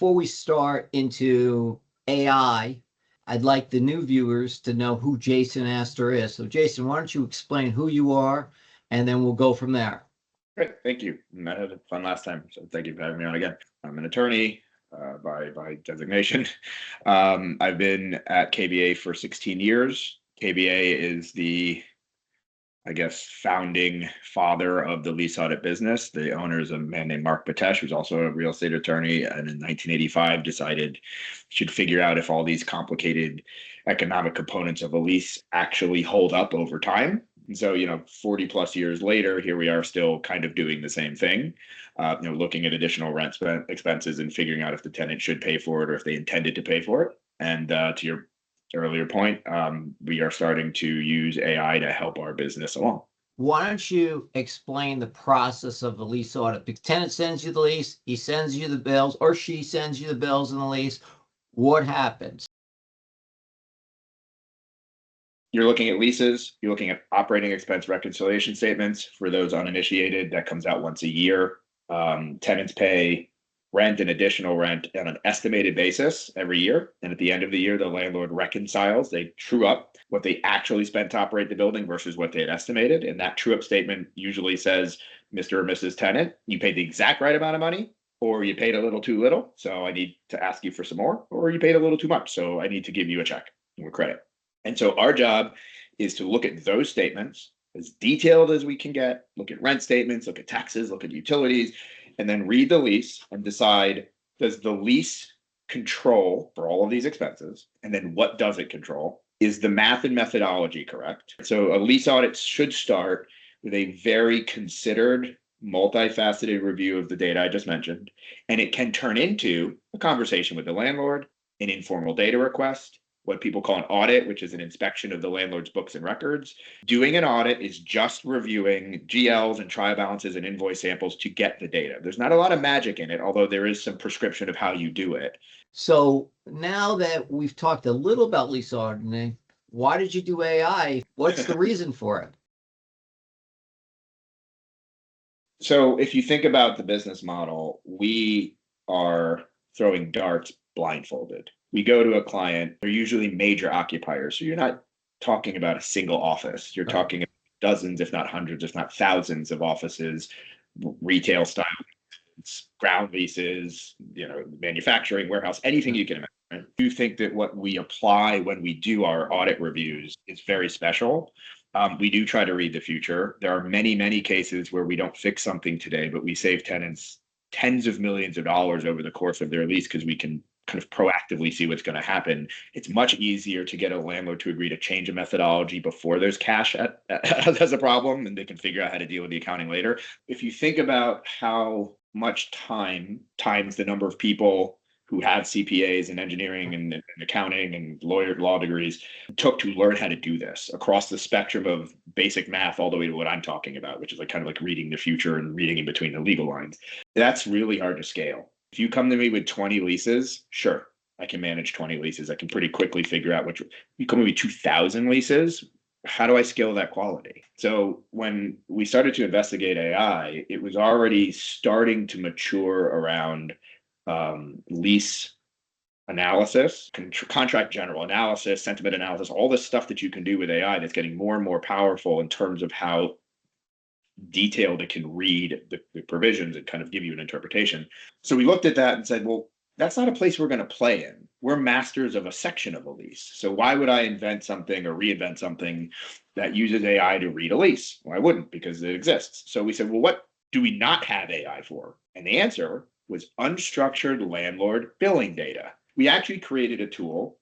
before we start into AI, I'd like the new viewers to know who Jason Aster is. So Jason, why don't you explain who you are, and then we'll go from there. Great, thank you. I had a fun last time, so thank you for having me on again. I'm an attorney by designation. I've been at KBA for 16 years. KBA is the, I guess, founding father of the lease audit business. The owner is a man named Mark Patesh, who's also a real estate attorney, and in 1985 decided should figure out if all these complicated economic components of a lease actually hold up over time. And so, 40 plus years later, here we are still kind of doing the same thing, looking at additional rent expenses and figuring out if the tenant should pay for it or if they intended to pay for it. And to your earlier point, we are starting to use AI to help our business along. Why don't you explain the process of the lease audit? The tenant sends you the lease, he sends you the bills, or she sends you the bills and the lease. What happens? You're looking at leases, you're looking at operating expense reconciliation statements. For those uninitiated, that comes out once a year. Tenants pay rent and additional rent on an estimated basis every year. And at the end of the year, the landlord reconciles, they true up what they actually spent to operate the building versus what they had estimated. And that true up statement usually says, Mr. or Mrs. Tenant, you paid the exact right amount of money, or you paid a little too little, so I need to ask you for some more, or you paid a little too much, so I need to give you a check or credit. And so our job is to look at those statements as detailed as we can get, look at rent statements, look at taxes, look at utilities, and then read the lease and decide, does the lease control for all of these expenses? And then what does it control? Is the math and methodology correct? So a lease audit should start with a very considered, multifaceted review of the data I just mentioned, and it can turn into a conversation with the landlord, an informal data request, what people call an audit, which is an inspection of the landlord's books and records. Doing an audit is just reviewing GLs and trial balances and invoice samples to get the data. There's not a lot of magic in it, although there is some prescription of how you do it. So now that we've talked a little about lease auditing, why did you do AI? What's the reason for it? So if you think about the business model, we are throwing darts blindfolded. We go to a client, they're usually major occupiers. So you're not talking about a single office. You're talking about dozens, if not hundreds, if not thousands of offices, retail style, ground leases, manufacturing, warehouse, anything you can imagine. I do think that what we apply when we do our audit reviews is very special. We do try to read the future. There are many, many cases where we don't fix something today, but we save tenants tens of millions of dollars over the course of their lease because we can kind of proactively see what's going to happen. It's much easier to get a landlord to agree to change a methodology before there's cash as a problem, and they can figure out how to deal with the accounting later. If you think about how much time times the number of people who have CPAs and engineering and accounting and law degrees took to learn how to do this across the spectrum of basic math all the way to what I'm talking about, which is kind of like reading the future and reading in between the legal lines. That's really hard to scale. If you come to me with 20 leases, sure, I can manage 20 leases. I can pretty quickly figure out which. You come to me with 2,000 leases, how do I scale that quality? So when we started to investigate AI, it was already starting to mature around lease analysis, contract general analysis, sentiment analysis, all this stuff that you can do with AI that's getting more and more powerful in terms of how detailed it can read the provisions and kind of give you an interpretation. So we looked at that and said, well, that's not a place we're going to play in. We're masters of a section of a lease. So why would I invent something or reinvent something that uses AI to read a lease? Well, I wouldn't, because it exists. So we said, well, what do we not have AI for? And the answer was unstructured landlord billing data. We actually created a tool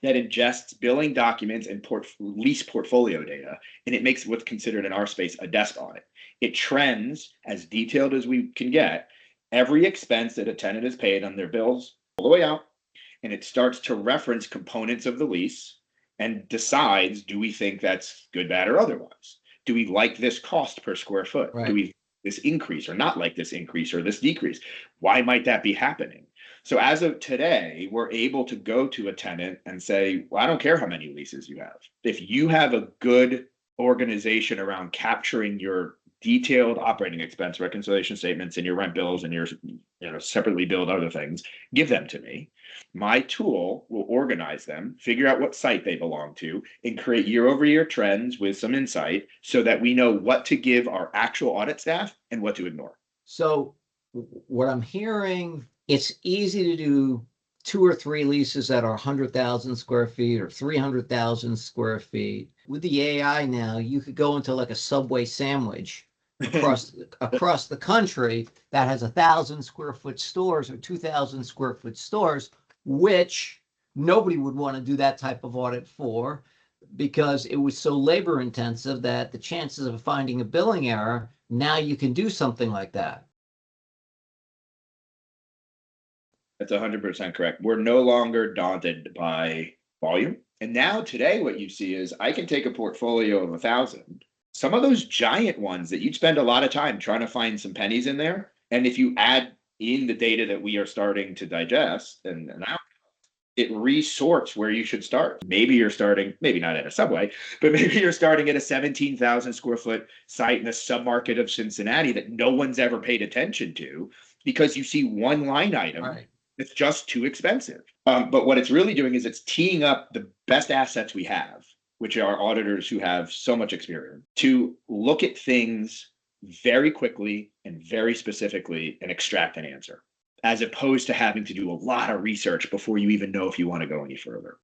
that ingests billing documents and lease portfolio data, and it makes what's considered in our space a desk audit. It trends as detailed as we can get every expense that a tenant has paid on their bills all the way out, and it starts to reference components of the lease and decides, do we think that's good, bad, or otherwise? Do we like this cost per square foot? Right. Do we this increase or not like this increase or this decrease? Why might that be happening? So as of today, we're able to go to a tenant and say, well, I don't care how many leases you have. If you have a good organization around capturing your detailed operating expense reconciliation statements and your rent bills and your separately billed other things, give them to me. My tool will organize them, figure out what site they belong to, and create year-over-year trends with some insight so that we know what to give our actual audit staff and what to ignore. So what I'm hearing, it's easy to do 2 or 3 leases that are 100,000 square feet or 300,000 square feet. With the AI now, you could go into like a Subway sandwich across the country that has 1,000 square foot stores or 2,000 square foot stores, which nobody would want to do that type of audit for, because it was so labor intensive that the chances of finding a billing error, now you can do something like that. That's 100% correct. We're no longer daunted by volume. And now today, what you see is I can take a portfolio of 1,000, some of those giant ones that you'd spend a lot of time trying to find some pennies in there. And if you add in the data that we are starting to digest and now it resorts where you should start. Maybe you're starting, maybe not at a Subway, but maybe you're starting at a 17,000 square foot site in a submarket of Cincinnati that no one's ever paid attention to because you see one line item. Right. It's just too expensive. But what it's really doing is it's teeing up the best assets we have, which are auditors who have so much experience, to look at things very quickly and very specifically and extract an answer, as opposed to having to do a lot of research before you even know if you want to go any further.